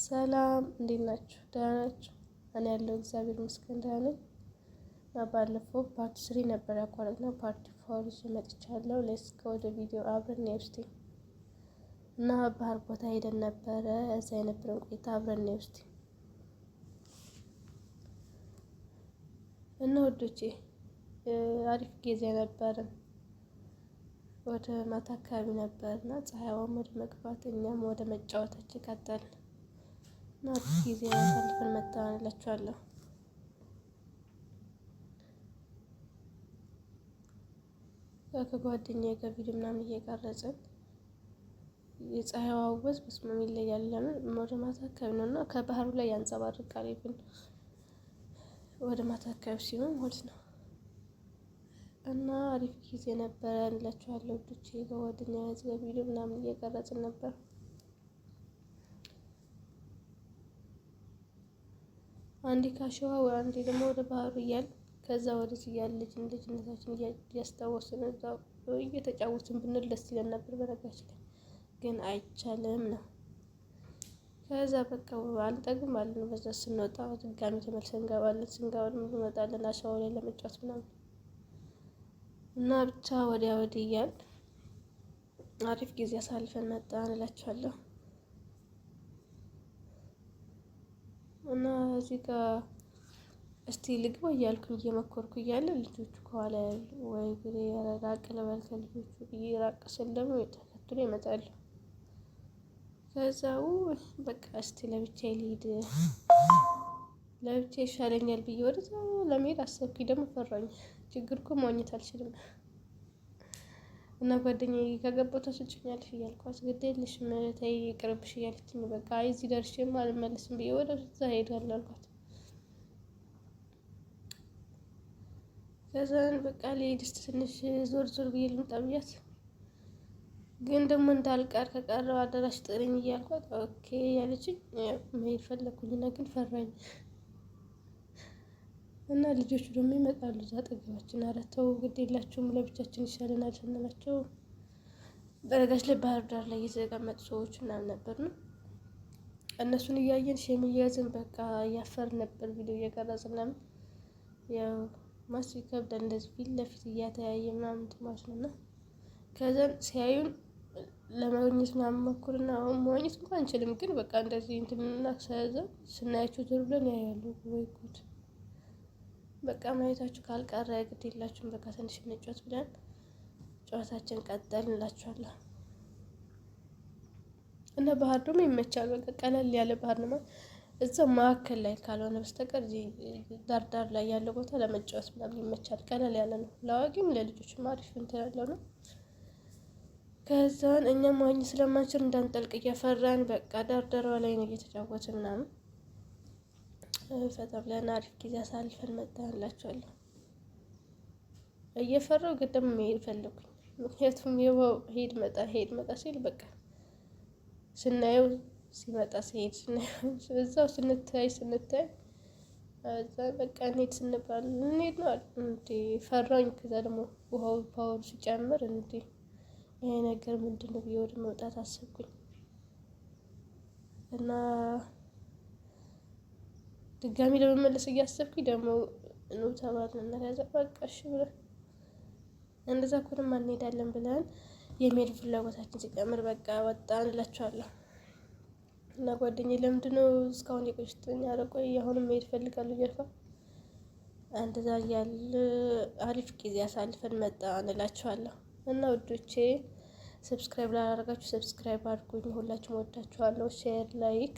ሰላም እንዴት ናችሁ? ደህና ናችሁ? እኔ ያለው እግዚአብሔር ይመስገን ደህና ነኝ። እና ባለፈው ፓርት 3 ነበር ያቋረጥነው ፓርት 4 ይዤ መጥቻለሁ። ሌትስ ጎ ወደ ቪዲዮ አብረን ነው እስቲ። እና ባህር ቦታ ሄደን ነበረ። እዛ የነበረን ቆይታ አብረን ነው እስቲ። እና ወዶቼ አሪፍ ጊዜ ነበርን። ወደ ማታ አካባቢ ነበርና ፀሐይዋም ወደ መግባት እኛም ወደ መጫወታችን ቀጠልን። እና አሪፍ ጊዜ አሳልፈን መጣን እላችኋለሁ። ከጓደኛዬ ጋር ቪዲዮ ምናምን እየቀረጽን የፀሐይዋ ውበት በስመ አብ ይለያል። ለምን ወደ ማታ አካባቢ ነው እና ከባህሩ ላይ ያንጸባርቃል። ይብን ወደ ማታ አካባቢ ሲሆን ማለት ነው። እና አሪፍ ጊዜ ነበረ እንላችኋለሁ ውዶቼ። ከጓደኛዬ ጋር ቪዲዮ ምናምን እየቀረጽን ነበር። አንዴ ካሸዋ ወይ አንዴ ደግሞ ወደ ባህሩ እያል ከዛ ወደዚህ እያለ ልጅነታችን እያስታወስን እዛው እየተጫወትን ብንል ደስ ይለን ነበር። በነገራችን ላይ ግን አይቻልም ነው። ከዛ በቃ አንጠግም አለን። በዛ ስንወጣ ድጋሚ ተመልሰን እንገባለን። ስንገባ ደግሞ እንመጣለን አሸዋው ላይ ለመጫወት ምናምን እና ብቻ ወዲያ ወዲህ እያል አሪፍ ጊዜ አሳልፈን መጣን እላችኋለሁ። እና እዚህ ጋር እስቲ ልግባ እያልኩኝ እየመኮርኩ እያለ ልጆቹ ከኋላ ያሉ ወይ ግሬ ራቅ ልበል ከልጆቹ ብዬ ራቅ ስል ደግሞ ተከትሎ ይመጣሉ። ከዛው በቃ እስቲ ለብቻዬ ልሂድ ለብቻዬ ይሻለኛል ብዬ ወደዛ ለመሄድ አሰብኩኝ። ደግሞ ፈራኝ። ችግር እኮ መዋኘት አልችልም። እና ጓደኛዬ ከገባሁ ታስወጪኛለሽ እያልኳት ግድ የለሽም ተይ ይቅርብሽ እያለችኝ በቃ አይ እዚህ ደርሼማ አልመለስም ብዬ ወደዛ እሄዳለሁ አልኳት። ከዛን በቃ ልሂድ እስቲ ትንሽ ዞር ዞር ብዬ ልምጣ ብያት፣ ግን ደግሞ እንዳልቀር ከቀረው አዳራሽ ጥሪኝ እያልኳት ኦኬ ያለችኝ መሄድ ፈለኩኝና ግን ፈራኝ። እና ልጆቹ ደግሞ ይመጣሉ እዛ አጠገባችን። ኧረ ተው ግድ የላችሁም ለብቻችን ይሻለናል ስንላቸው በነገራችን ላይ ባህር ዳር ላይ የተቀመጡ ሰዎች ምናምን ነበር ነው። እነሱን እያየን ሼም እያያዝን በቃ እያፈርን ነበር ቪዲዮ እየቀረጽን ምናምን። ያው ማስ ይከብዳል እንደዚህ ፊት ለፊት እያተያየ ምናምን ማለት ነው። እና ከዛን ሲያዩን ለማግኘት ምናምን ሞክርና አሁን መዋኘት እንኳን አንችልም፣ ግን በቃ እንደዚህ እንትንና ከዛ ስናያቸው ዞር ብለን ያያሉ። ወይ ጉድ በቃ ማየታችሁ ካልቀረ ግድ የላችሁም በቃ ትንሽ እንጫወት ብለን ጨዋታችን ቀጠል እንላችኋለን። እና ባህር ደግሞ ይመቻል። በቃ ቀለል ያለ ባህር ነው። እዛ መካከል ላይ ካልሆነ በስተቀር ዳር ዳር ላይ ያለው ቦታ ለመጫወት ምናምን ይመቻል። ቀለል ያለ ነው። ለአዋቂም ለልጆችም አሪፍ እንትን ያለው ነው። ከዛን እኛም መዋኘት ስለማንችል እንዳንጠልቅ እየፈራን በቃ ዳር ዳሯ ላይ ነው እየተጫወትን ምናምን ፈታ ብለን አሪፍ ጊዜ አሳልፈን መጣን እላችኋለሁ። እየፈራሁ ግን ደግሞ መሄድ ፈለኩኝ። ምክንያቱም የውሃው ሄድ መጣ ሲል በቃ ስናየው ሲመጣ ሲሄድ ስናየው እዛው ስንታይ እዛ በቃ እንሂድ ስንባል እንሂድ ነው እንዴ ፈራኝ። ከዛ ደግሞ ውሃው ፓወር ሲጨምር እንዴ ይሄ ነገር ምንድነው ብዬ ወደ መውጣት አሰብኩኝ። እና ድጋሚ ለመመለስ እያሰብኩኝ ደግሞ ነው ተባልን። ከዛ በቃ እሺ ብለን እንደዛ ከሆነማ እንሄዳለን ብለን የመሄድ ፍላጎታችን ሲጨምር በቃ ወጣን እላችኋለሁ። እና ጓደኛዬ ለምንድነው እስካሁን የቆየሽኝ? ኧረ ቆይ አሁንም መሄድ እፈልጋለሁ እያልኳ እንደዛ እያለ አሪፍ ጊዜ አሳልፈን መጣን እላችኋለሁ። እና ውዶቼ ሰብስክራይብ ላላደረጋችሁ ሰብስክራይብ አድርጉኝ። ሁላችሁም ወዳችኋለሁ። ሼር ላይክ